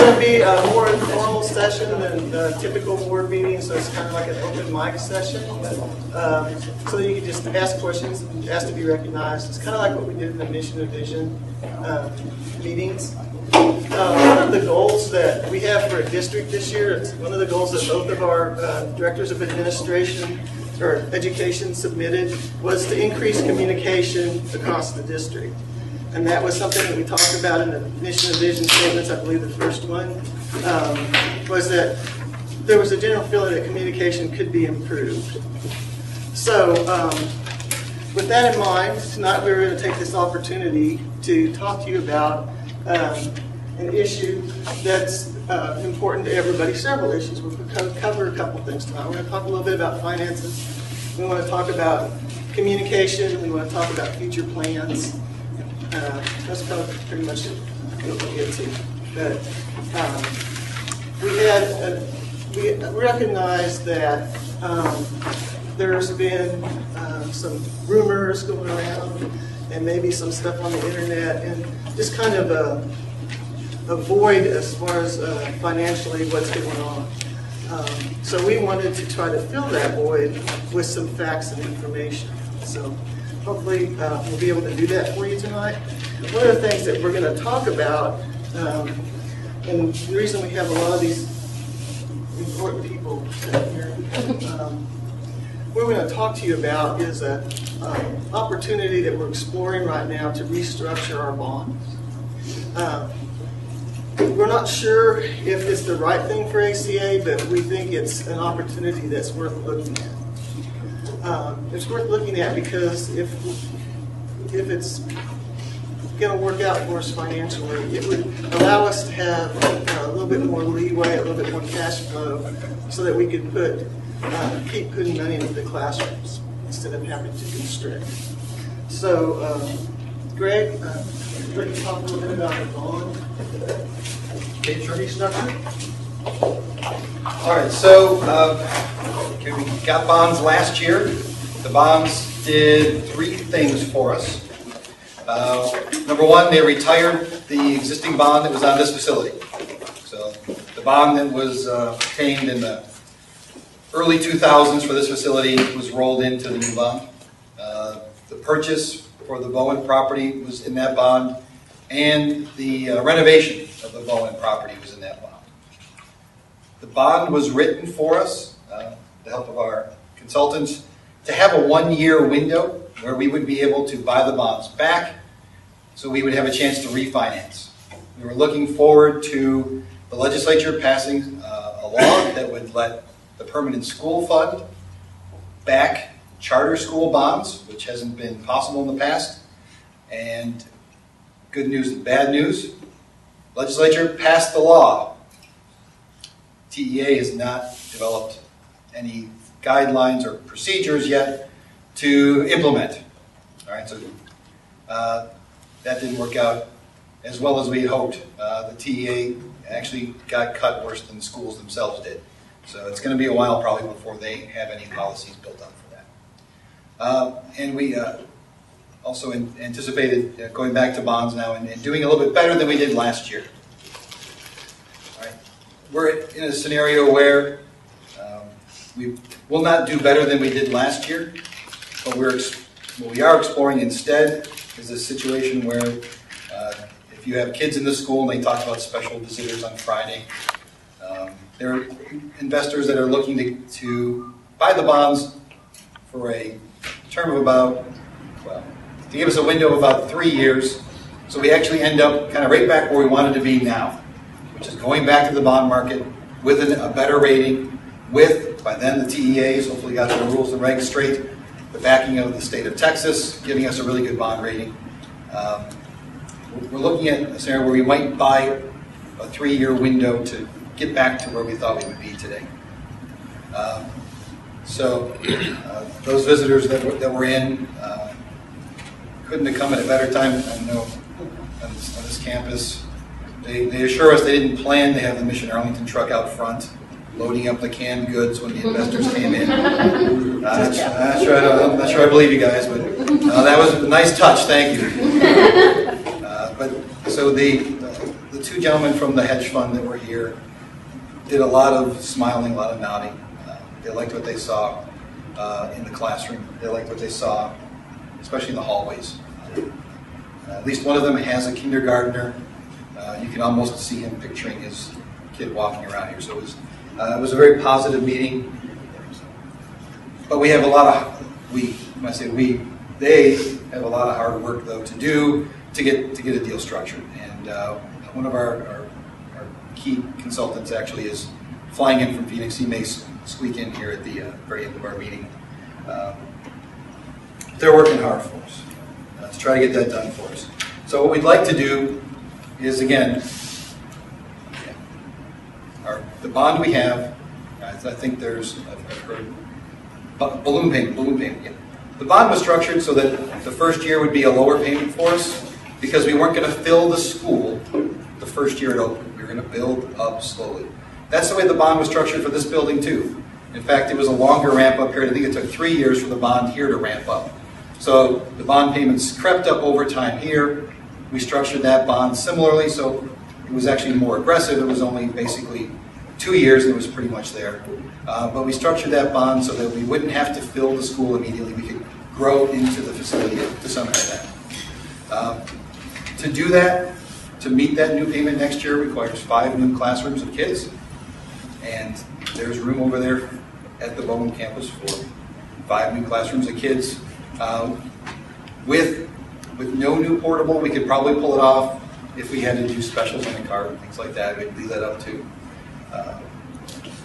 going to be a more informal session than the typical board meeting, so it's kind of like an open mic session. So that you can just ask questions and ask to be recognized. It's kind of like what we did in the mission and vision meetings. One of the goals that we have for a district this year, it's one of the goals that both of our directors of administration or education submitted, was to increase communication across the district. And that was something that we talked about in the mission and vision statements. I believe the first one was that there was a general feeling that communication could be improved. So with that in mind, tonight we're going to take this opportunity to talk to you about an issue that's important to everybody, several issues. We'll cover a couple things tonight. We're going to talk a little bit about finances. We want to talk about communication. We want to talk about future plans. That's kind of pretty much what we'll get to. But we recognize that there's been some rumors going around and maybe some stuff on the internet and just kind of a void as far as financially what's going on. So we wanted to try to fill that void with some facts and information. So hopefully we'll be able to do that for you tonight. One of the things that we're going to talk about, and the reason we have a lot of these important people sitting here, what we're going to talk to you about is an opportunity that we're exploring right now to restructure our bonds. We're not sure if it's the right thing for ACA, but we think it's an opportunity that's worth looking at. It's worth looking at because if it's going to work out for us financially, it would allow us to have a little bit more leeway, a little bit more cash flow, so that we could keep putting money into the classrooms instead of having to constrict. So, Greg, would you like to talk a little bit about the bond? Restructure? All right, so we got bonds last year. The bonds did three things for us. Number one, they retired the existing bond that was on this facility. So the bond that was obtained in the early 2000s for this facility was rolled into the new bond. The purchase for the Bowen property was in that bond, and the renovation of the Bowen property was in that bond. The bond was written for us, with the help of our consultants, to have a 1-year window where we would be able to buy the bonds back, so we would have a chance to refinance. We were looking forward to the legislature passing a law that would let the permanent school fund back charter school bonds, which hasn't been possible in the past. And good news and bad news, legislature passed the law. TEA has not developed any guidelines or procedures yet to implement. All right, so that didn't work out as well as we had hoped. The TEA actually got cut worse than the schools themselves did. So it's going to be a while probably before they have any policies built up for that. And we also anticipated going back to bonds now and doing a little bit better than we did last year. All right. We're in a scenario where we will not do better than we did last year, but what we are exploring instead is a situation where if you have kids in the school and they talk about special visitors on Friday, there are investors that are looking to buy the bonds for a term of about, well, to give us a window of about 3 years, so we actually end up kind of right back where we wanted to be now, which is going back to the bond market with a better rating, with, by then the TEAs hopefully got the rules and regs straight, the backing of the state of Texas, giving us a really good bond rating. We're looking at a scenario where we might buy a 3-year window to get back to where we thought we would be today. So those visitors that were in couldn't have come at a better time. I know on this campus, they assure us they didn't plan to have the Mission Arlington truck out front, loading up the canned goods when the investors came in. I'm not sure I believe you guys, but that was a nice touch. Thank you. So the the two gentlemen from the hedge fund that were here did a lot of smiling, a lot of nodding. They liked what they saw in the classroom. They liked what they saw, especially in the hallways. At least one of them has a kindergartner. You can almost see him picturing his kid walking around here. So it was a very positive meeting. But we have a lot of, when I say we, they have a lot of hard work though to do to get a deal structured. And one of our key consultants actually is flying in from Phoenix. He may squeak in here at the very end of our meeting. They're working hard for us to try to get that done for us. So what we'd like to do is, again, the bond we have, I think there's, I've heard, balloon payment, yeah. The bond was structured so that the first year would be a lower payment for us because we weren't going to fill the school the first year it opened. We were going to build up slowly. That's the way the bond was structured for this building too. In fact, it was a longer ramp-up period. I think it took 3 years for the bond here to ramp up. So the bond payments crept up over time here. We structured that bond similarly, so it was actually more aggressive. It was only basically 2 years, and it was pretty much there. But we structured that bond so that we wouldn't have to fill the school immediately. We could grow into the facility to some extent. To do that, to meet that new payment next year requires 5 new classrooms of kids. And there's room over there at the Bowen campus for 5 new classrooms of kids. With no new portable, we could probably pull it off if we had to do specials on the card and things like that. We'd leave that up to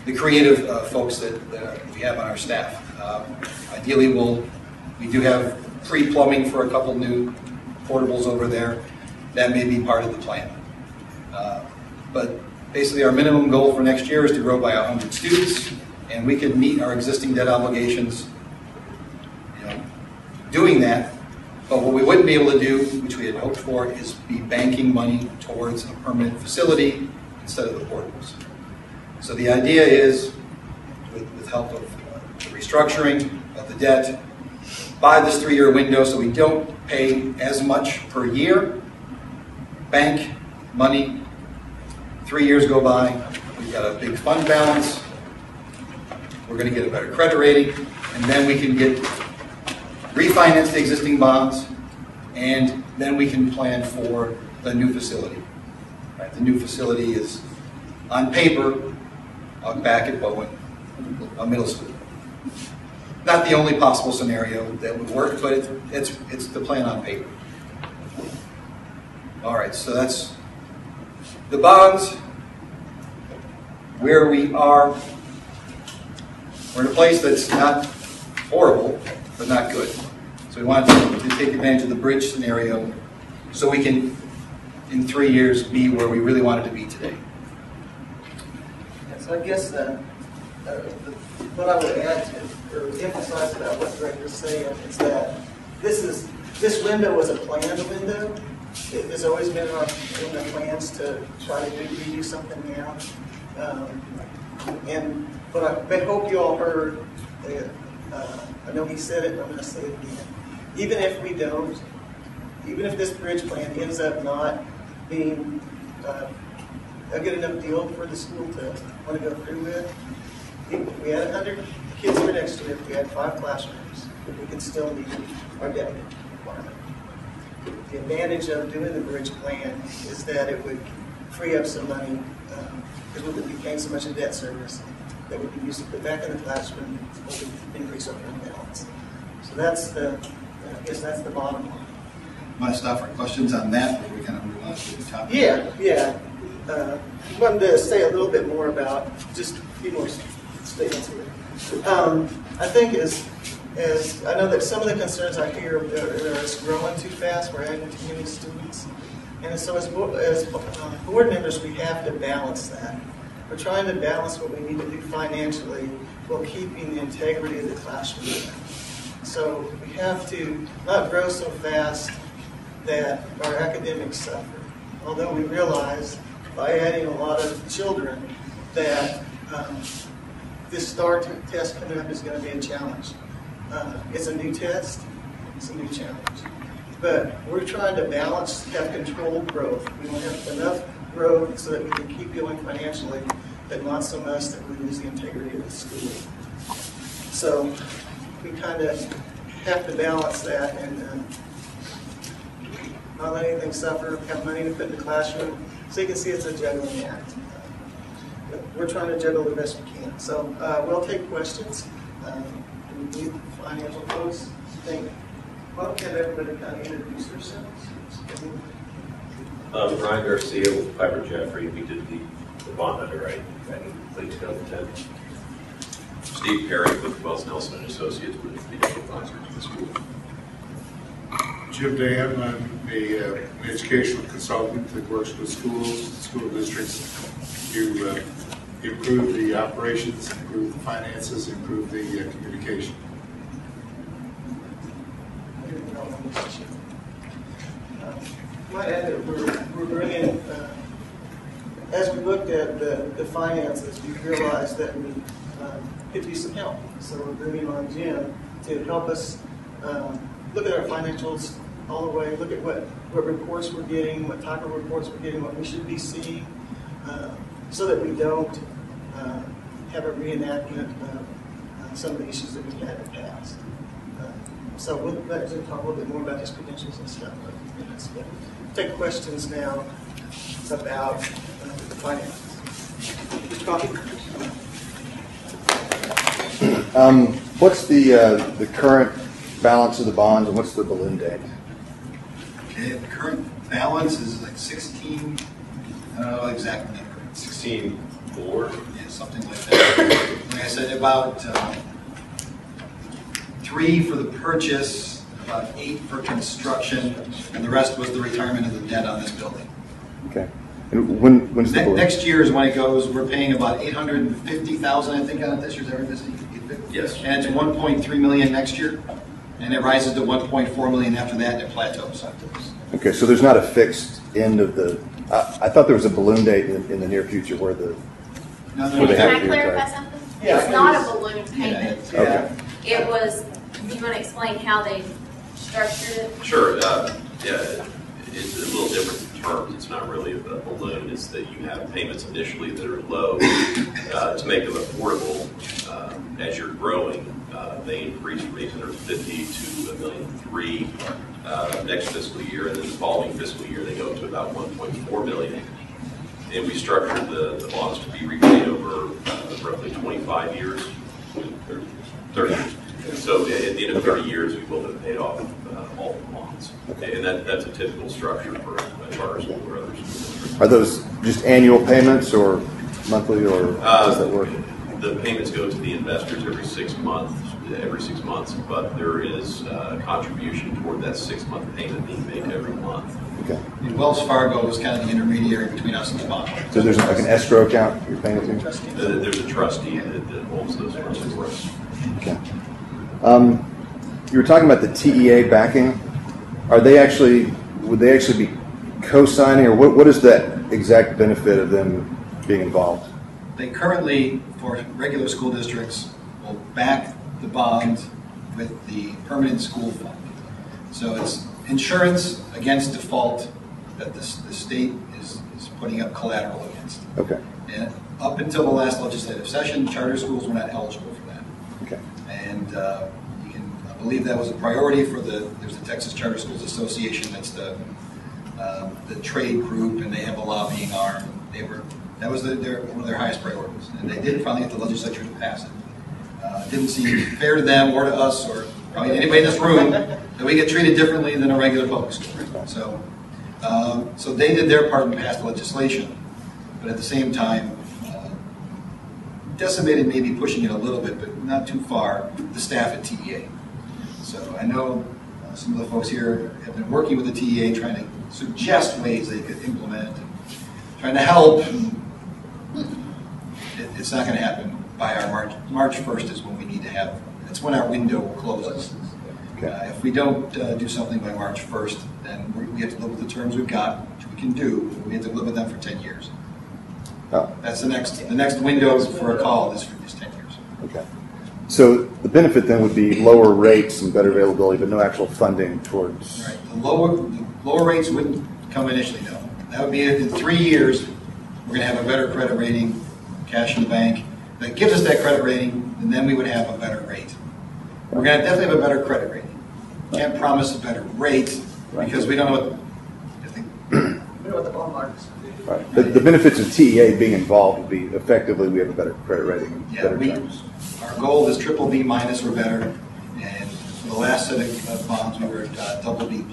the creative folks that we have on our staff. Ideally, we do have free plumbing for a couple new portables over there. That may be part of the plan. But basically, our minimum goal for next year is to grow by 100 students, and we could meet our existing debt obligations doing that. But what we wouldn't be able to do, which we had hoped for, is be banking money towards a permanent facility instead of the portables. So the idea is, with help of the restructuring of the debt, buy this 3-year window so we don't pay as much per year, bank money, 3 years go by, we've got a big fund balance, we're going to get a better credit rating, and then we can refinance the existing bonds, and then we can plan for the new facility. Right? The new facility is, on paper, out back at Bowen, a middle school. Not the only possible scenario that would work, but it's the plan on paper. All right, so that's the bonds. Where we are, we're in a place that's not horrible, but not good. So we want to take advantage of the bridge scenario so we can, in 3 years, be where we really wanted to be today. So I guess what I would add to, or emphasize about what Greg was saying is that this window was a planned window. It has always been in the plans to try to redo something now. But I hope you all heard, I know he said it, but I'm going to say it again. Even if we don't, even if this bridge plan ends up not being a good enough deal for the school to want to go through with, if we had 100 kids here next year, if we had 5 classrooms, we could still meet our debt requirement. The advantage of doing the bridge plan is that it would free up some money because we would be paying so much in debt service that would be used to put back in the classroom or to increase our fund balance. So I guess that's the bottom line. Want to stop for questions on that, or we kind of move on to the topic? Yeah. I wanted to say a little bit more about just a few more statements here. I think as I know that some of the concerns I hear are it's growing too fast, we're adding too many students. And so as board members, we have to balance that. We're trying to balance what we need to do financially while keeping the integrity of the classroom. So we have to not grow so fast that our academics suffer. Although we realize by adding a lot of children that this STAR test coming up is going to be a challenge. It's a new test, it's a new challenge. But we're trying to balance, have controlled growth. We don't have enough grow so that we can keep going financially, but not so much that we lose the integrity of the school. So we kind of have to balance that and not let anything suffer, have money to put in the classroom. So you can see it's a juggling act. But we're trying to juggle the best we can. So we'll take questions. We need financial folks. Well, can everybody kind of introduce themselves? Ryan Garcia with Piper Jeffrey. We did the bond underwriting back in late 2010. Steve Perry with Wells Nelson and Associates with the advisor to the school. Jim Dan, I'm an educational consultant that works with schools, school districts to improve the operations, improve the finances, improve the communication. Might add that we're bringing, as we looked at the finances, we realized that we could use some help. So we're bringing on Jim to help us look at our financials all the way, look at what reports we're getting, what type of reports we're getting, what we should be seeing, so that we don't have a reenactment of some of the issues that we've had in the past. So we'll let Jim talk a little bit more about his credentials and stuff. But take questions now about the finances. What's the current balance of the bonds and what's the balloon date? Okay, the current balance is like 16, I don't know the exact number. 16.4. Yeah, something like that. Like I said, about 3 for the purchase, about 8 for construction, and the rest was the retirement of the debt on this building. Okay. And when's the balloon? Next year is when it goes. We're paying about $850,000, I think, on it this year. Is that right, Missy? Yes. And it's 1.3 million next year, and it rises to 1.4 million after that, and it plateaus. Okay, so there's not a fixed end of the. I thought there was a balloon date in the near future where the. No, Where they have Can I to clarify retire. something? Yeah, It's not a balloon payment. Yeah, Okay. It was, do you want to explain how they structured it? Sure. Yeah, it's a little different in terms. It's not really a balloon. It's that you have payments initially that are low to make them affordable. As you're growing, they increase from 850 to $1.3 million next fiscal year, and then the following fiscal year they go to about 1.4 million. And we structured the bonds to be repaid over roughly 25 years, or 30 years. So at the end of 30 years, we will have paid off all the bonds. And that's a typical structure for a charter school or other schools. Are those just annual payments or monthly, or how does that work? The payments go to the investors every 6 months, but there is a contribution toward that 6-month payment being made every month. Okay. And Wells Fargo is kind of the intermediary between us and the bond. So there's like an escrow account you're paying it to? There's a trustee that holds those funds for us. Okay. You were talking about the TEA backing. Would they actually be co-signing, or what is that exact benefit of them being involved? They currently, for regular school districts, will back the bond with the permanent school fund. So it's insurance against default that the state is putting up collateral against. Okay. And up until the last legislative session, charter schools were not eligible for that. Okay. And I believe that was a priority for there's the Texas Charter Schools Association. That's the trade group, and they have a lobbying arm. That was one of their highest priorities, and they did finally get the legislature to pass it. It didn't seem fair to them or to us or probably anybody in this room that we get treated differently than a regular public school. So they did their part and passed the legislation, but at the same time, decimated maybe pushing it a little bit, but not too far, the staff at TEA. So I know some of the folks here have been working with the TEA trying to suggest ways they could implement and trying to help. It's not going to happen by our March 1st is when we need to have, it's when our window closes. Okay. If we don't do something by March 1st, then we have to live with the terms we've got, which we can do, but we have to live with them for 10 years. Oh. That's the next window for a call is 10 years. Okay. So the benefit then would be lower rates and better availability, but no actual funding towards. Right. The lower rates wouldn't come initially, no. that would be in 3 years, we're going to have a better credit rating, cash in the bank, that gives us that credit rating, and then we would have a better rate. We're going to definitely have a better credit rating. Can't promise a better rate because we don't know what. We know what the bond market's. Right. The benefits of TEA being involved would be effectively we have a better credit rating and better terms. Our goal is BBB- or better, and for the last set of bonds we were at BB+.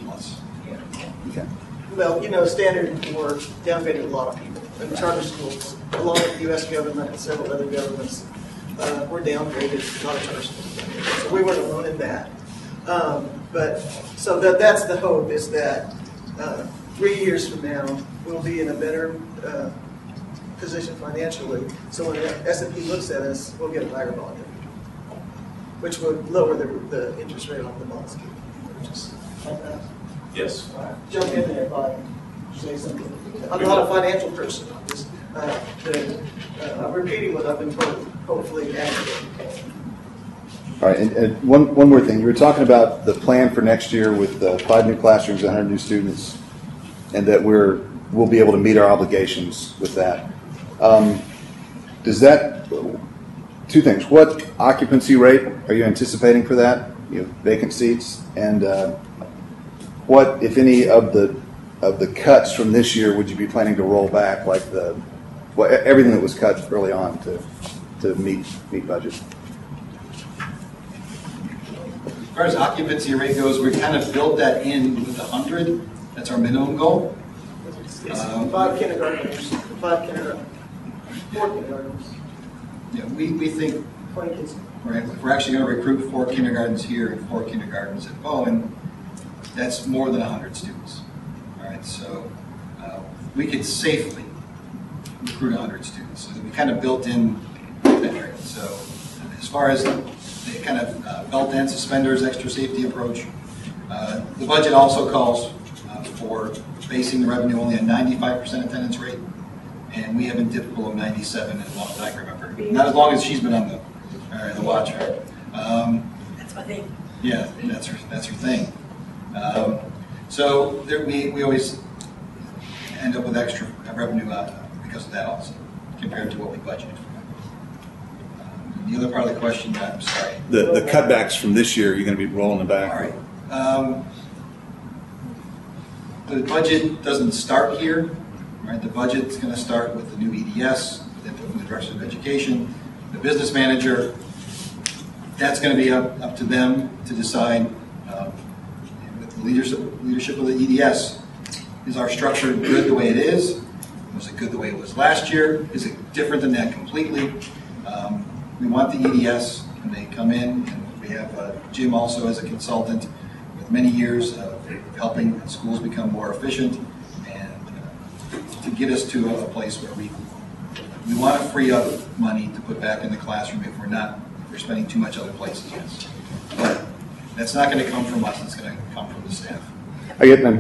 Okay. Well, you know, Standard & Poor's downgraded a lot of people. And charter schools, along with the U.S. government and several other governments, were downgraded, a lot of charter schools. So we weren't alone in that. So that's the hope, is that 3 years from now, we'll be in a better position financially. So when the S&P looks at us, we'll get a higher bond rate, which would lower the interest rate on the bonds. Just like that. Yes. Jump in there, Bob. Say something. I'm not a financial person. I'm just I'm repeating what I've been told, hopefully accurately. All right, and one more thing. You were talking about the plan for next year with 5 new classrooms, 100 new students, and that we'll be able to meet our obligations with that. Does that, 2 things. What occupancy rate are you anticipating for that? Vacant seats, and what, if any, of the cuts from this year would you be planning to roll back, like everything that was cut early on to meet budget? As far as occupancy rate goes, we kind of built that in with 100. That's our minimum goal. It's 5 kindergartners, 4 kindergartners. Yeah, we think 20 kids. we're actually going to recruit 4 kindergartens here and 4 kindergartens at Bowen. That's more than 100 students. All right, so we could safely recruit 100 students. So we kind of built in that rate. So as far as the kind of belt and suspenders, extra safety approach, the budget also calls for basing the revenue only on 95% attendance rate, and we have been dipped below 97 as long as I can remember. Not as long as she's been on the watch. That's my thing. Yeah, that's her thing. So there, we always end up with extra revenue because of that also, compared to what we budgeted for. The other part of the question, I'm sorry. The cutbacks from this year, you're going to be rolling them back. All right. The budget doesn't start here. Right? The budget's going to start with the new EDS, with the Director of Education, the business manager. That's going to be up to them to decide. With the leadership of the EDS, is our structure good the way it is? Was it good the way it was last year? Is it different than that completely? We want the EDS when they come in, and we have Jim also as a consultant with many years of helping schools become more efficient and to get us to a place where we want to free up money to put back in the classroom if we're spending too much other places. Yes. But that's not going to come from us, it's going to come from the staff.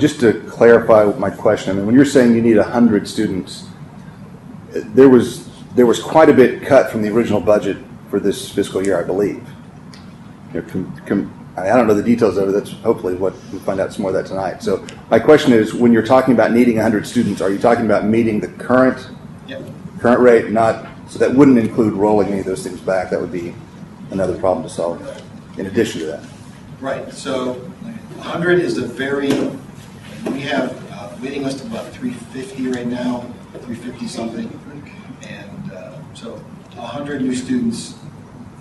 Just to clarify my question, I mean, when you're saying you need 100 students, there was quite a bit cut from the original budget for this fiscal year, I believe. I don't know the details of it. That's hopefully what we'll find out some more of that tonight. So my question is, when you're talking about needing 100 students, are you talking about meeting the current rate? So that wouldn't include rolling any of those things back. That would be another problem to solve in addition to that. Right. So 100 is we have a waiting list of about 350 right now, 350 something. And so 100 new students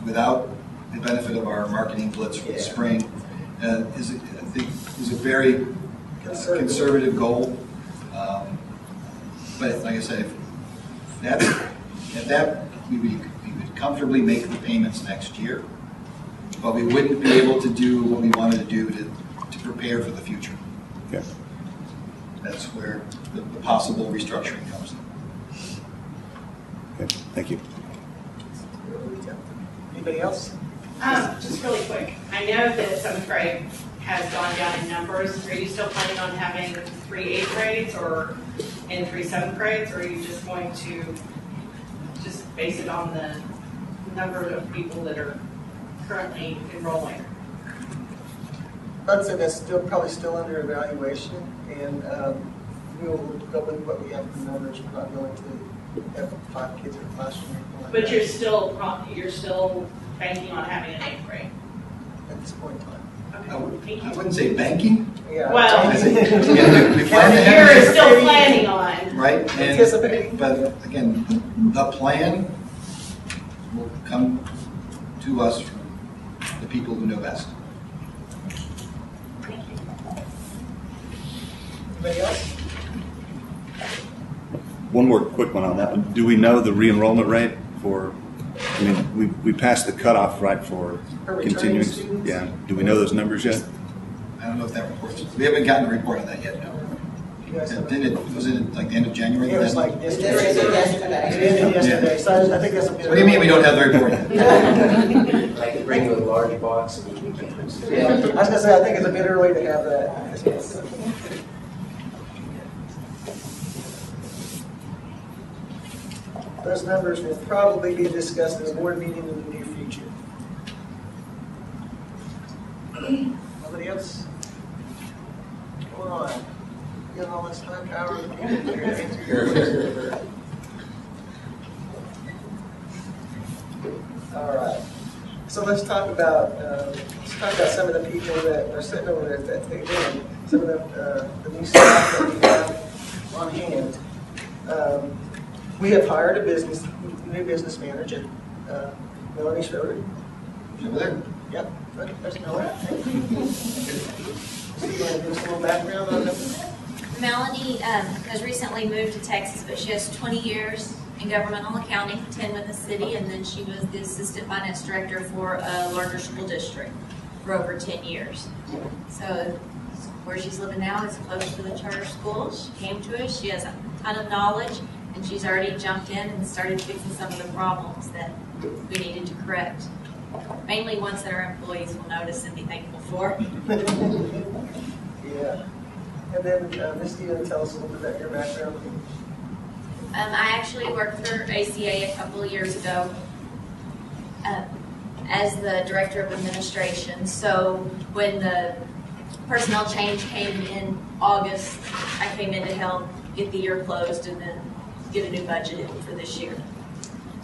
without the benefit of our marketing blitz for the spring is a very conservative goal. But like I said, at that we would comfortably make the payments next year, but we wouldn't be able to do what we wanted to do to prepare for the future. Okay. That's where the possible restructuring comes in. Okay. Thank you. Anybody else? Just really quick. I know that 7th grade has gone down in numbers. Are you still planning on having 3 8th grades and 3 7th grades, or are you just going to just base it on the number of people that are currently enrolling? I'd say that's probably still under evaluation, and we'll go with what we have in the numbers. We're not going to have 5 kids in a classroom. But you're still banking on having an 8th grade. At this point in time. I wouldn't say banking. Yeah. Well, I think, again, we plan to have you're it, still planning on. right? Anticipating. But again, the plan will come to us from the people who know best. Thank you. Anybody else? One more quick one on that one. Do we know the re-enrollment rate for, I mean, we passed the cutoff, right, for For returning continuing? students? Yeah. Do we know those numbers yet? I don't know if that report. We haven't gotten a report on that yet. No. You guys have Was it like the end of January? It was then? like yesterday. It ended yesterday, so I think that's a bit. What do you mean we don't have the report yet? Like bring you a large box and you can Yeah, I was gonna say, I think it's a bit early to have that. Those numbers will probably be discussed in a board meeting in the near future. Nobody else? Come on. You got all this time, power, all right. So let's talk about some of the people that are sitting over there at that table. Some of the new staff that we have on hand. We have hired a new business manager, Melanie Schroeder. Over there. Yep, there's Melanie. So you want to give us a little background on them? Melanie has recently moved to Texas, but she has 20 years in governmental accounting, 10 with the city, and then she was the assistant finance director for a larger school district for over 10 years. So where she's living now is close to the charter schools. She came to us, she has a ton of knowledge, and she's already jumped in and started fixing some of the problems that we needed to correct. Mainly ones that our employees will notice and be thankful for. Yeah. And then, Misty, you want to tell us a little bit about your background? I actually worked for ACA a couple of years ago as the director of administration. So when the personnel change came in August, I came in to help get the year closed and then get a new budget in for this year.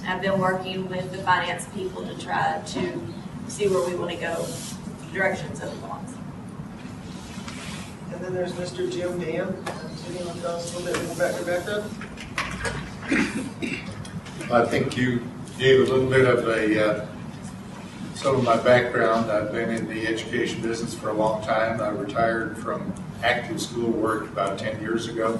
I've been working with the finance people to try to see where we want to go, directions of the bonds. And then there's Mr. Jim Dan. So you want to tell us a little bit about your background? I think you gave a little bit of some of my background. I've been in the education business for a long time. I retired from active school work about 10 years ago.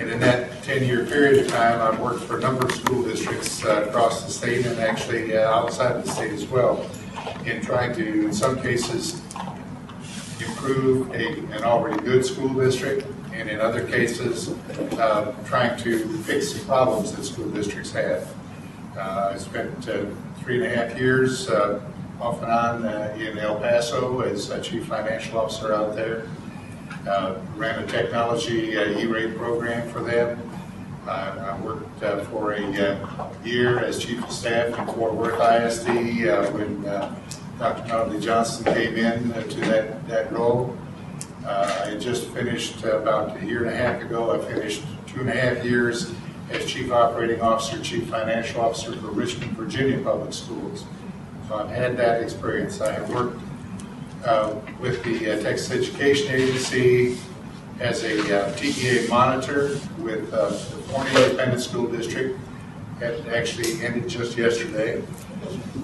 And in that 10-year period of time, I've worked for a number of school districts across the state and actually outside of the state as well, in trying to, in some cases, improve an already good school district, and in other cases, trying to fix the problems that school districts have. I spent 3.5 years off and on in El Paso as a chief financial officer out there. Ran a technology E-rate program for them. I worked for a year as chief of staff in Fort Worth ISD when Dr. Melody Johnson came in to that role. I had just finished about a year and a half ago. I finished 2.5 years as chief operating officer, chief financial officer for Richmond, Virginia Public Schools. So I've had that experience. I have worked with the Texas Education Agency as a TEA monitor with the Forney Independent School District. It actually ended just yesterday.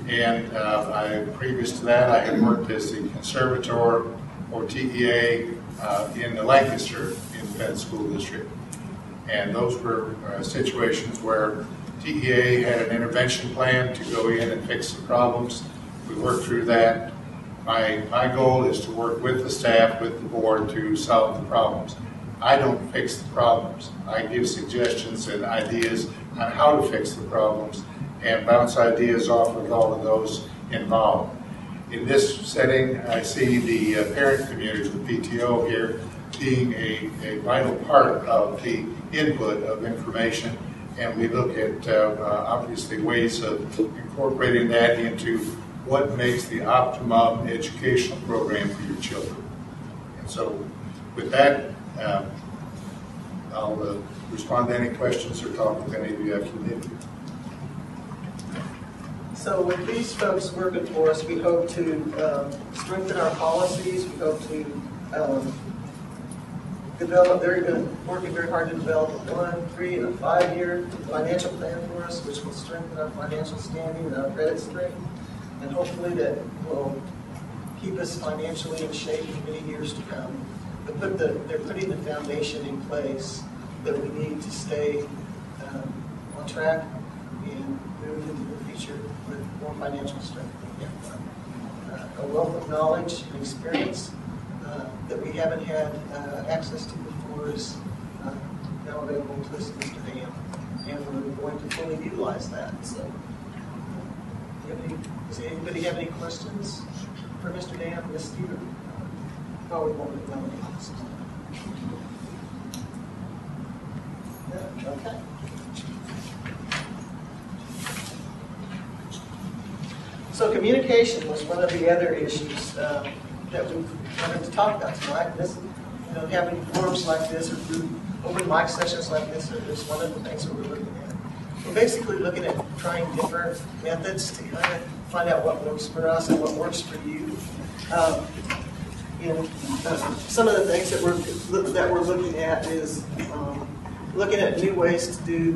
And previous to that, I had worked as the conservator or TEA in the Lancaster Independent School District. And those were situations where TEA had an intervention plan to go in and fix the problems. We worked through that. My goal is to work with the staff, with the board to solve the problems. I don't fix the problems. I give suggestions and ideas on how to fix the problems and bounce ideas off with all of those involved. In this setting, I see the parent community, the PTO here, being a vital part of the input of information, and we look at obviously ways of incorporating that into what makes the optimum educational program for your children. And so with that, I'll respond to any questions or talk with any of you after the meeting. So with these folks working for us, we hope to strengthen our policies. We hope to develop, they're working very hard to develop a 1, 3, and a 5-year financial plan for us, which will strengthen our financial standing and our credit strength. And hopefully that will keep us financially in shape for many years to come. But they're putting the foundation in place that we need to stay on track and move into the future with more financial strength. A wealth of knowledge and experience that we haven't had access to before is now available to us, Mr. Dam, and we're going to fully utilize that. So, does anybody have any questions for Mr. Dam, Ms. Stephen? Oh, we won't know any questions. Yeah, okay. So communication was one of the other issues that we wanted to talk about tonight. This, having forums like this or through open mic sessions like this is one of the things that we're looking at. We're basically looking at trying different methods to kind of find out what works for us and what works for you. Some of the things that we're looking at is looking at new ways to do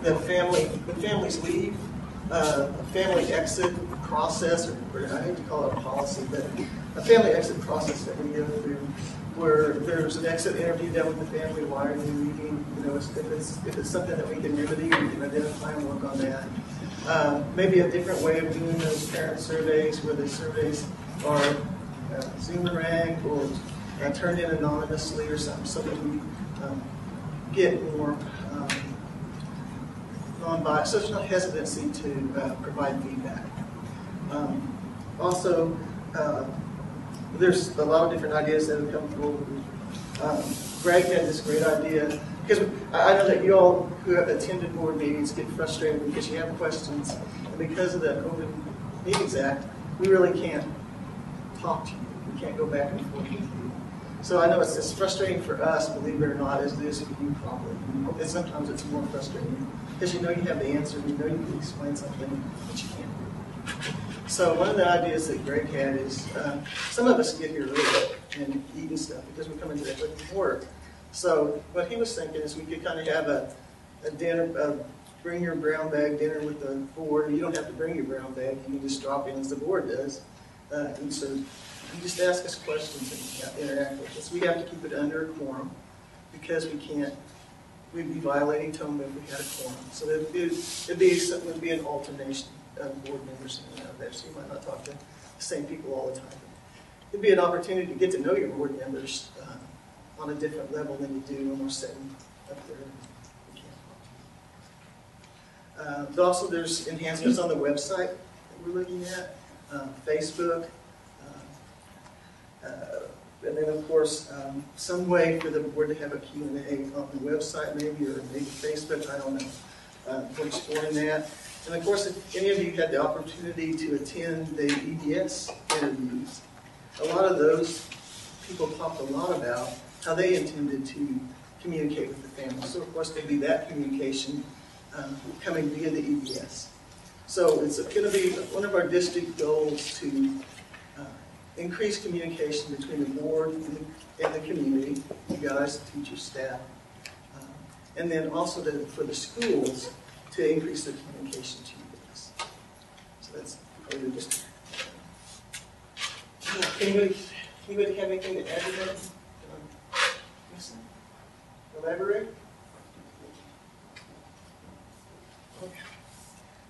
the family when families leave, a family exit process, or I hate to call it a policy, but a family exit process that we go through, where there's an exit interview done with the family. Why are you leaving? If it's something that we can remedy, we can identify and work on that. Maybe a different way of doing those parent surveys, where the surveys are Zoomerang or turned in anonymously or something, so that we get more non-biased. So there's no hesitancy to provide feedback. Also, there's a lot of different ideas that have come forward. Greg had this great idea, because I know that you all who have attended board meetings get frustrated because you have questions, and because of the Open Meetings Act, we really can't talk to you. We can't go back and forth with you. So I know it's as frustrating for us, believe it or not, as it is for you probably. And sometimes it's more frustrating because you know you have the answer, you know you can explain something, but you can't. So one of the ideas that Greg had is some of us get here early and eat and stuff because we come into that with work. So what he was thinking is we could kind of have a dinner, bring your brown bag dinner with the board. You don't have to bring your brown bag. You can just drop in as the board does. And so you just ask us questions and interact with us. We have to keep it under a quorum because we'd be violating tone if we had a quorum. So it'd be an alternation of board members there, so you might not talk to the same people all the time. It'd be an opportunity to get to know your board members on a different level than you do when we're sitting up there. But also there's enhancements on the website that we're looking at, Facebook, and then of course some way for the board to have a Q&A on the website maybe, or maybe Facebook, I don't know. We're exploring that. And of course, if any of you had the opportunity to attend the EBS interviews, a lot of those people talked a lot about how they intended to communicate with the family. So of course, there'd be that communication coming via the EBS. So it's going to be one of our district goals to increase communication between the board and the community, you guys, the teachers, staff, and then also for the schools to increase their communication to you guys. So that's probably just. Anybody have anything to add to that? Elaborate? Okay.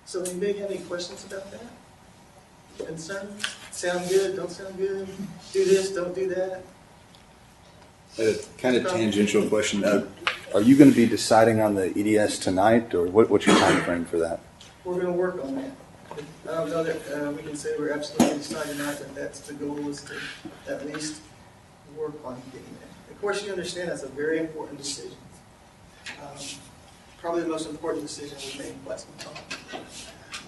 So anybody have any questions about that? Concerns? Sound good? Don't sound good? Do this? Don't do that? A kind of tangential question. Are you going to be deciding on the EDS tonight, or what's your time frame for that? We're going to work on that. I don't know that we can say we're absolutely deciding tonight, but that's the goal, is to at least work on getting that. Of course, you understand that's a very important decision. Probably the most important decision we've made in quite some time.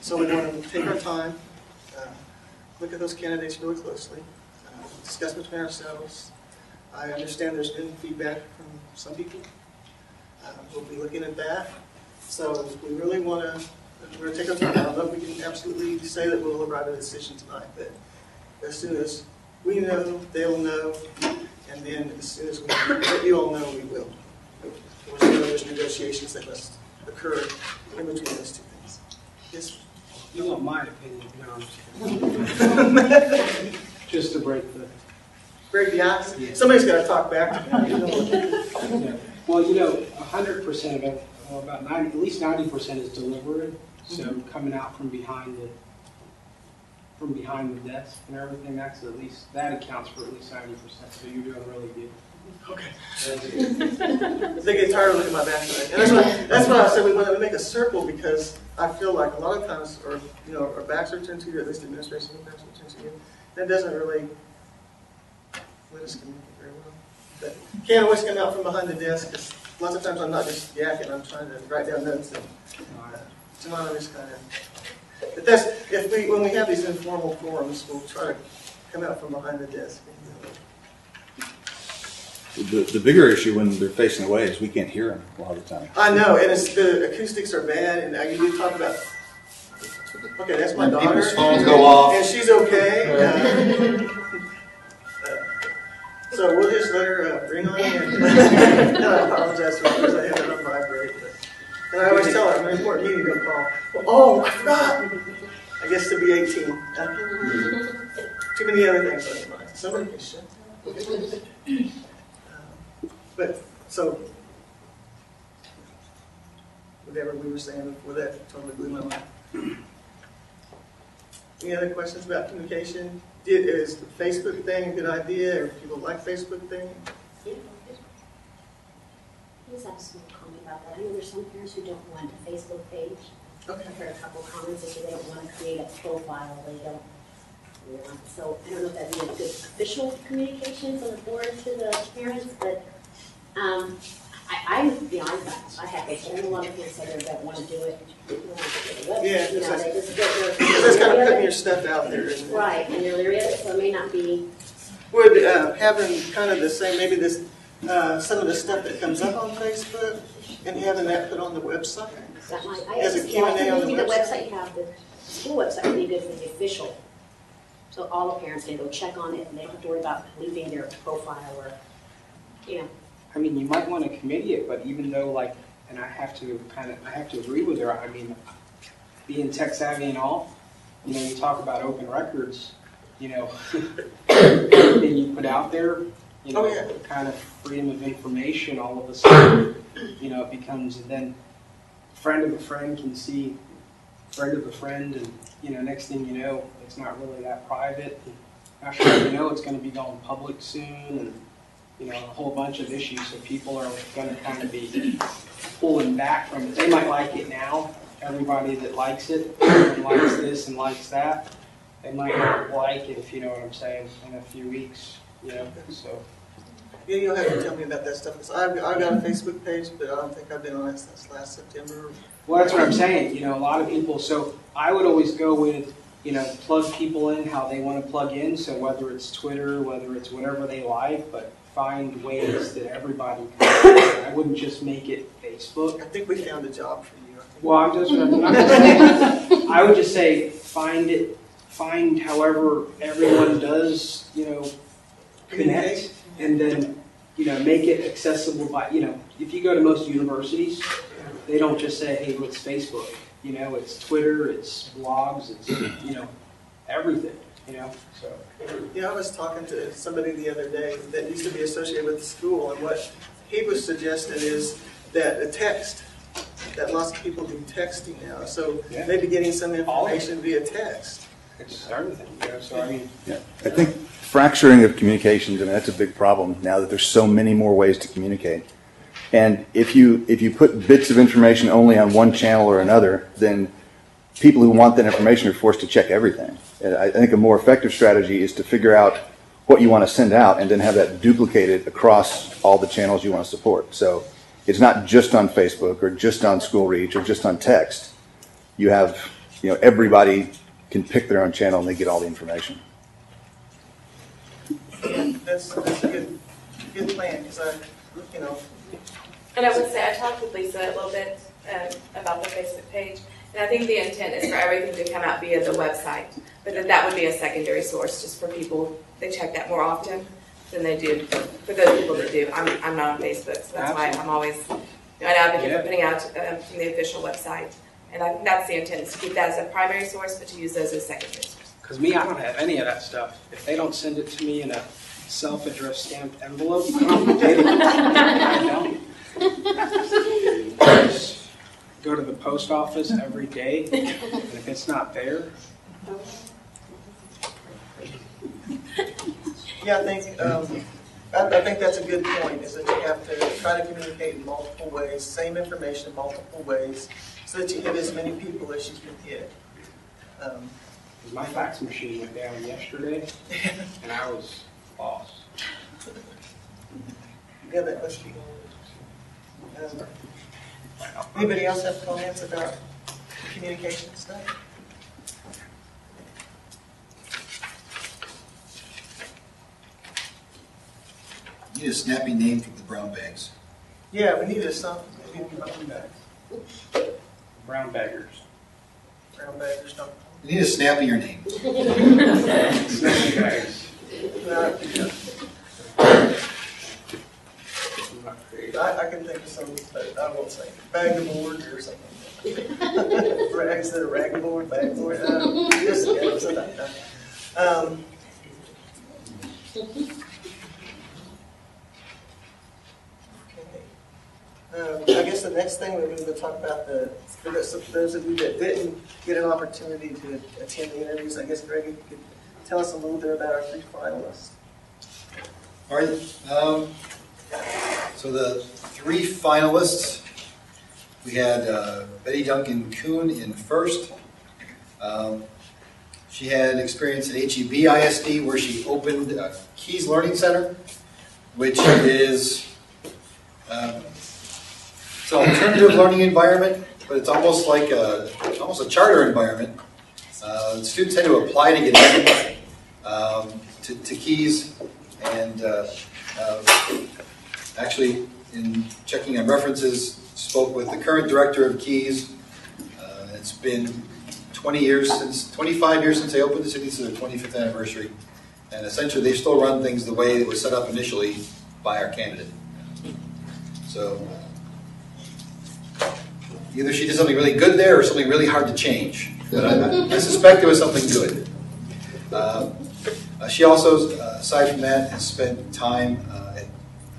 So we want to take our time, look at those candidates really closely, discuss between ourselves. I understand there's been feedback from some people We'll be looking at that. So we really want to, we're going to take our time, but we can absolutely say that we'll arrive at a decision tonight. That as soon as we know, they'll know, and then as soon as we let you all know, we will. Of course, there's negotiations that must occur in between those two things. Yes. You want my opinion, no, just to break the. Break the ice. Yeah. Somebody's got to talk back to me. Yeah. Well, 100% of it, about 90, at least 90% is deliberate. So coming out from behind the desk and everything, that accounts for at least 90%. So you're doing really good. Okay. They get tired of looking at my back tonight. And that's why I said we want to make a circle, because I feel like a lot of times, our backs are turned to you, at least the administration backs are turned to you. That doesn't really let us communicate very well. But can't always come out from behind the desk, because lots of times I'm not just yakking, I'm trying to write down notes. And it's not always kind of. But when we have these informal forums, we'll try to come out from behind the desk. The bigger issue when they're facing away is we can't hear them a lot of the time. I know, and the acoustics are bad, and you do talk about. Okay, that's my daughter. People's phones go off. And she's okay. So we'll just let her ring on in. No, I apologize for because I have it on vibrate. And I always tell her, I'm an important meeting, don't call. Oh, I forgot. I guess to be 18. Too many other things on your mind. Somebody can shut. But, so, whatever we were saying before that totally blew my mind. Any other questions about communication? Is the Facebook thing a good idea, or people like Facebook thing? Yeah. I just have a small comment about that. I know there's some parents who don't want a Facebook page. Okay. I've heard a couple of comments that say they don't want to create a profile. They don't. So I don't know if that'd be a good official communication from the board to the parents, but I'm be honest. I have Facebook. I know a lot of parents say they don't want to do it. Yeah, they just get that's kind of putting your stuff out there, isn't it? Right, and they're leery of it, so it may not be. Would having kind of the same, maybe this, some of the stuff that comes up on Facebook, and having that put on the website? That might, As a Q&A on the website. You have the school website would be good for the official. So all the parents can go check on it, and they don't have to worry about leaving their profile or, I mean, you might want to committee it, but even though, and I have to agree with her. I mean, being tech savvy and all, you talk about open records, everything you put out there, kind of freedom of information, all of a sudden, it becomes, and then friend of a friend can see friend of a friend, and, next thing you know, it's not really that private. And after it's going to be going public soon, and, a whole bunch of issues, so people are going to kind of be pulling back from it. They might like it now. Everybody that likes it and likes this and likes that, they might not like it, if you know what I'm saying, in a few weeks, so. Yeah, you'll have to tell me about that stuff, because I've got a Facebook page, but I don't think I've been on it since last September. Well, that's what I'm saying, a lot of people, so I would always go with, plug people in how they want to plug in, so whether it's Twitter, whether it's whatever they like, but find ways that everybody can. I wouldn't just make it Facebook. I think we found a job for you. Well, I'm just saying, I would just say find however everyone does, connect, and then, make it accessible by, if you go to most universities, they don't just say, hey, it's Facebook. It's Twitter, it's blogs, it's, everything, so. I was talking to somebody the other day that used to be associated with the school, and what he was suggesting is that a text, that lots of people do texting now, so maybe getting some information via text. It's everything, so I mean. Yeah, I think fracturing of communications, that's a big problem now that there's so many more ways to communicate. And if you put bits of information only on one channel or another, then people who want that information are forced to check everything. And I think a more effective strategy is to figure out what you want to send out and then have that duplicated across all the channels you want to support. So it's not just on Facebook or just on School Reach or just on text. You have, everybody can pick their own channel and they get all the information. That's a good plan, because And I would say, I talked with Lisa a little bit about the Facebook page, and I think the intent is for everything to come out via the website, but that would be a secondary source just for people, they check that more often than they do, for those people that do. I'm not on Facebook, so that's why I'm always an advocate for putting out from the official website. And I think that's the intent, is to keep that as a primary source, but to use those as secondary sources. Because me, I don't have any of that stuff. If they don't send it to me in a self-addressed stamped envelope, I don't get it. I don't. I just go to the post office every day, and if it's not there, Yeah, I think that's a good point, is that you have to try to communicate in multiple ways, same information in multiple ways, so that you hit as many people as you can hit. my fax machine went down yesterday, and I was lost. Yeah, that must be. Anybody else have comments about communication stuff? You need a snappy name for the brown bags. Yeah, we need something. We need brown bags. Brown baggers. Brown baggers don't. You need a snappier name. Snappy bags. I can think of some, but I won't say. Bag of board or something. Rags that are rag board, bag board. Just something like that. I guess the next thing we're going to talk about, for those of you that didn't get an opportunity to attend the interviews, I guess, Greg, if you could tell us a little bit about our 3 finalists. All right. So the 3 finalists, we had Betty Duncan Kuhn in first. She had experience at HEB ISD, where she opened Keys Learning Center, which is it's an alternative learning environment, but it's almost like almost a charter environment. Students had to apply to get in to Keys, and actually, in checking on references, spoke with the current director of Keys. It's been 25 years since they opened the city. This is their 25th anniversary, and essentially they still run things the way it was set up initially by our candidate. So either she did something really good there or something really hard to change. But I suspect it was something good. She also, aside from that, has spent time at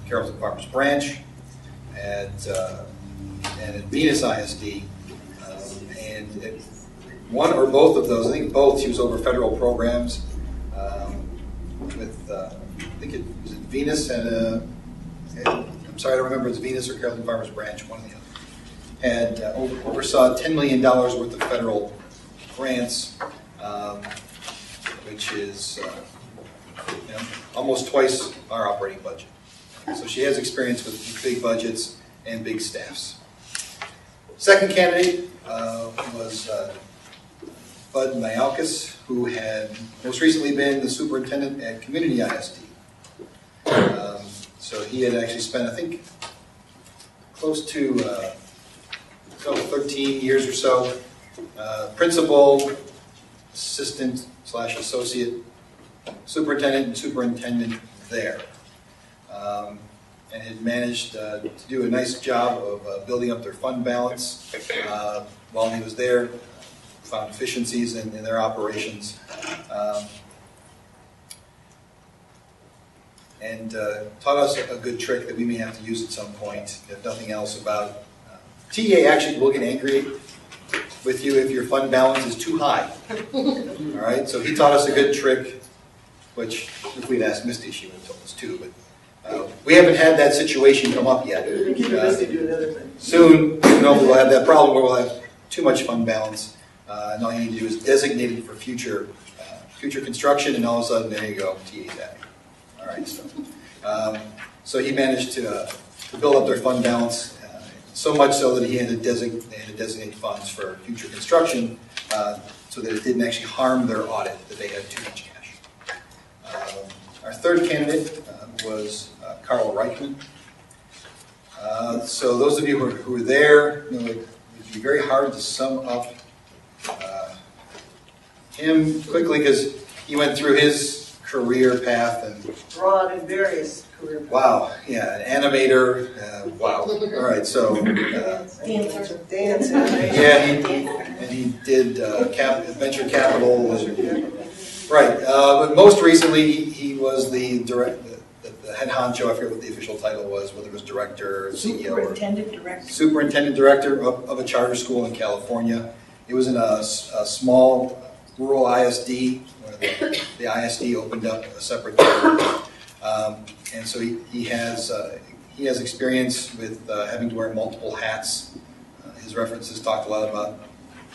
Carrollton Farmers Branch, and at Venus ISD, and at one or both of those, I think both, she was over federal programs with, I think it was at Venus and I'm sorry, I don't remember if it's Venus or Carrollton Farmers Branch, one or the other. And oversaw $10 million worth of federal grants, which is almost twice our operating budget. So she has experience with big budgets and big staffs. Second candidate was Bud Myalkis, who had most recently been the superintendent at Community ISD. So he had actually spent, I think, close to 13 years or so, principal, assistant / associate superintendent and superintendent there. And had managed to do a nice job of building up their fund balance while he was there, found efficiencies in their operations, and taught us a good trick that we may have to use at some point, if nothing else, about TEA actually will get angry with you if your fund balance is too high. All right, so he taught us a good trick, which if we'd asked Misty, she would have told us too, but we haven't had that situation come up yet. Soon, we'll have that problem where we'll have too much fund balance, and all you need to do is designate it for future construction, and all of a sudden, there you go, TEA back. All right, so he managed to build up their fund balance, so much so that they had to designate funds for future construction, so that it didn't actually harm their audit that they had too much cash. Our third candidate was Carl Reichman. So those of you who were there, you know, it would be very hard to sum up him quickly because he went through his career path and Broad and various career paths. wow, yeah, an animator. Wow. All right, so Dancer. Dancing. yeah, he did venture capital. Right, but most recently he was the head honcho. I forget what the official title was, whether it was director, or CEO, or superintendent director of a charter school in California. He was in a small rural ISD where the ISD opened up a separate charter. And so he has experience with having to wear multiple hats. His references talked a lot about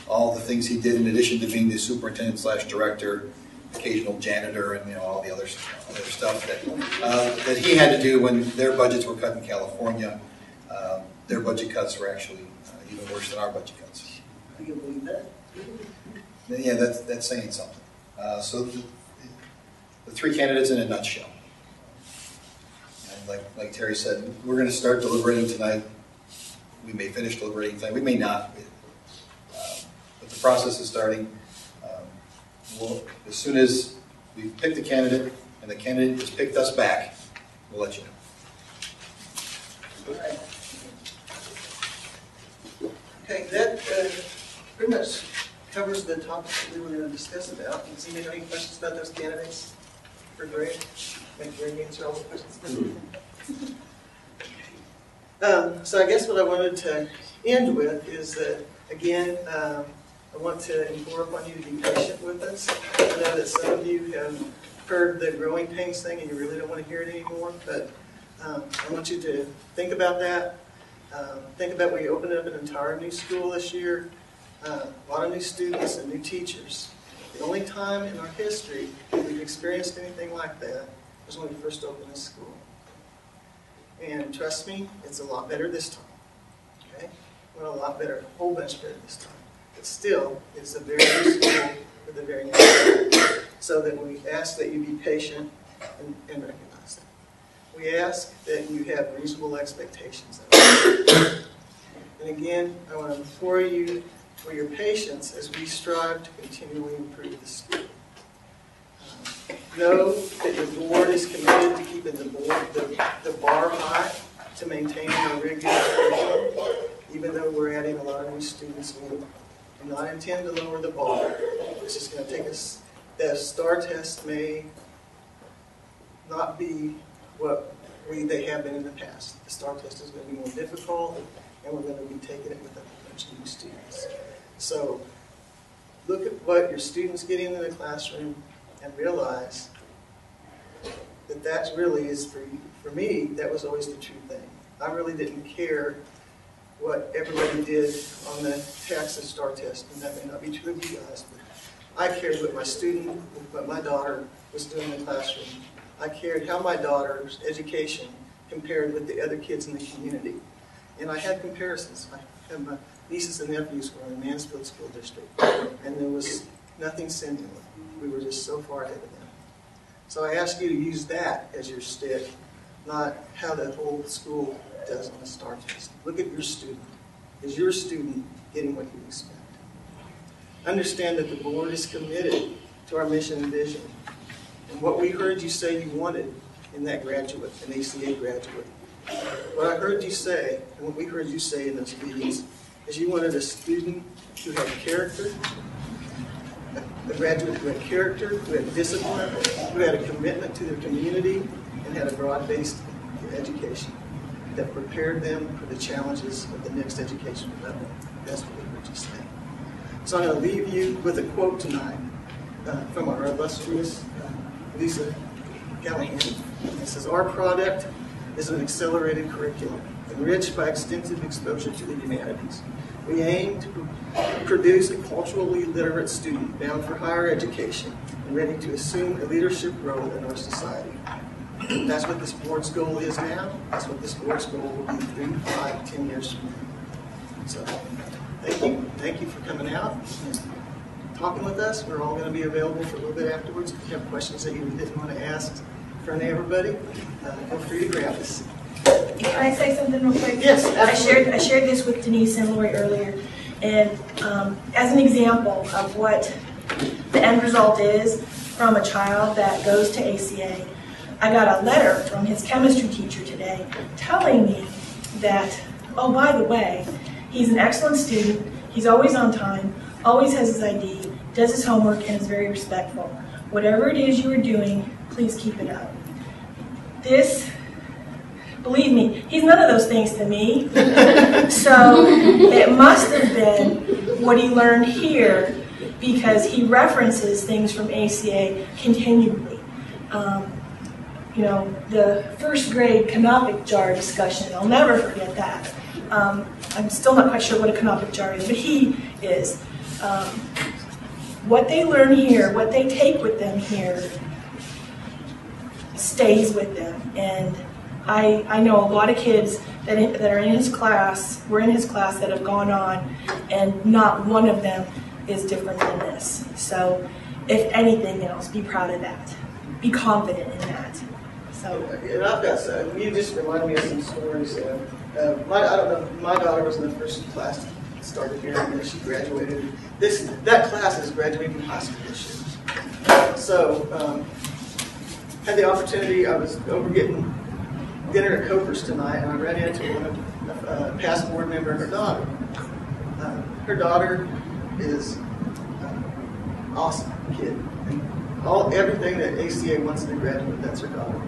all the things he did in addition to being the superintendent / director, occasional janitor, and all the other stuff that he had to do when their budgets were cut in California. Their budget cuts were actually even worse than our budget cuts. I can believe that. Yeah, that's saying something. So the three candidates in a nutshell. And like Terry said, we're going to start deliberating tonight. We may finish deliberating tonight. We may not. But the process is starting. As soon as we've picked a candidate and the candidate has picked us back, we'll let you know. Okay, that pretty much covers the topics that we were going to discuss about. Does anybody have any questions about those candidates for Greg? Make Greg answer all the questions. So I guess what I wanted to end with is that, again, I want to implore upon you to be patient with us. I know that some of you have heard the growing pains thing and you really don't want to hear it anymore, but I want you to think about that. Think about we opened up an entire new school this year, a lot of new students and new teachers. The only time in our history that we've experienced anything like that was when we first opened this school. And trust me, it's a lot better this time. Okay? Well, a lot better, a whole bunch better this time. But still, it's a very new school with a very new school. So that we ask that you be patient and recognize that. We ask that you have reasonable expectations of it. And again, I want to implore you for your patience as we strive to continually improve the school. Know that your board is committed to keeping the bar high to maintain our regular curriculum, even though we're adding a lot of new students. We do not intend to lower the bar. It's just going to take us. The STAR test may not be what they have been in the past. The STAR test is going to be more difficult, and we're going to be taking it with a bunch of new students. So look at what your students get into the classroom and realize that that really is for me, that was always the true thing. I really didn't care what everybody did on the Texas STAR test, and that may not be true of you guys, but I cared what what my daughter was doing in the classroom. I cared how my daughter's education compared with the other kids in the community. And I had comparisons. I had my nieces and nephews were in the Mansfield School District, and there was nothing similar. We were just so far ahead of them. So I ask you to use that as your stick, not how the whole school does on the STAR test. Look at your student. Is your student getting what you expect? Understand that the board is committed to our mission and vision. And what we heard you say you wanted in that graduate, an ACA graduate, what I heard you say, and what we heard you say in those meetings, is you wanted a student who had character, a graduate who had character, who had discipline, who had a commitment to their community, and had a broad-based education that prepared them for the challenges of the next educational level. That's what we heard you say. So I'm going to leave you with a quote tonight from our illustrious Lisa Callahan. It says, "Our product is an accelerated curriculum, enriched by extensive exposure to the humanities. We aim to produce a culturally literate student bound for higher education and ready to assume a leadership role in our society." That's what this board's goal is now. That's what this board's goal will be 3, 5, 10 years from now. So thank you. Thank you for coming out and talking with us. We're all going to be available for a little bit afterwards. If you have questions that you didn't want to ask in front of everybody, feel free to grab us. Can I say something real quick? Yes, absolutely. I shared this with Denise and Lori earlier, and as an example of what the end result is from a child that goes to ACA, I got a letter from his chemistry teacher today telling me that, oh, by the way, he's an excellent student, he's always on time, always has his ID, does his homework, and is very respectful. Whatever it is you are doing, please keep it up. This, believe me, he's none of those things to me. So it must have been what he learned here, because he references things from ACA continually. You know, the first grade canopic jar discussion, I'll never forget that. I'm still not quite sure what a canopic jar is, but he is. What they learn here, what they take with them here, stays with them. And I know a lot of kids that are in his class, were in his class, that have gone on, and not one of them is different than this. So if anything else, be proud of that. Be confident in that. So. And I've got some, you just reminded me of some stories. I don't know, my daughter was in the first class that started here, and then she graduated. That class is graduating from high school this year. So, had the opportunity, I was over getting dinner at Coper's tonight, and I ran into a past board member and her daughter. Her daughter is an awesome kid. Everything that ACA wants in a graduate, that's her daughter.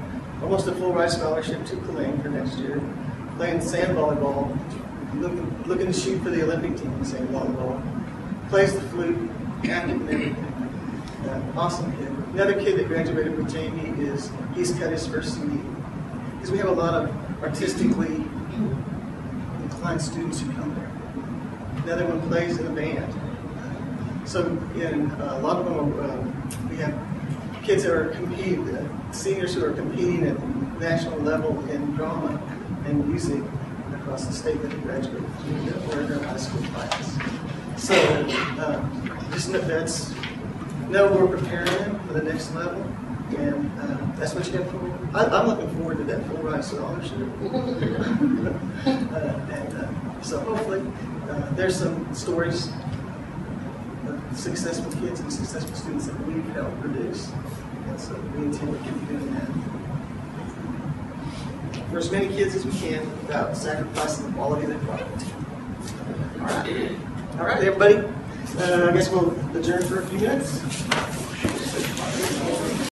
Almost a full ride scholarship to Tulane for next year. Playing sand volleyball, looking to shoot for the Olympic team in sand volleyball. Plays the flute, acting and everything. Awesome kid. Another kid that graduated with Jamie he's cut his first CD. Because we have a lot of artistically inclined students who come there. Another one plays in a band. So a lot of them we have kids that are competing, seniors who are competing at national level in drama and music across the state that have graduated or in their high school class. So just know we're preparing them for the next level, and that's what you got for. I'm looking forward to that full ride scholarship. So hopefully there's some stories of successful kids and successful students that we've helped produce. And so we intend to keep doing that for as many kids as we can without sacrificing the quality of the product. All right, everybody. I guess we'll adjourn for a few minutes.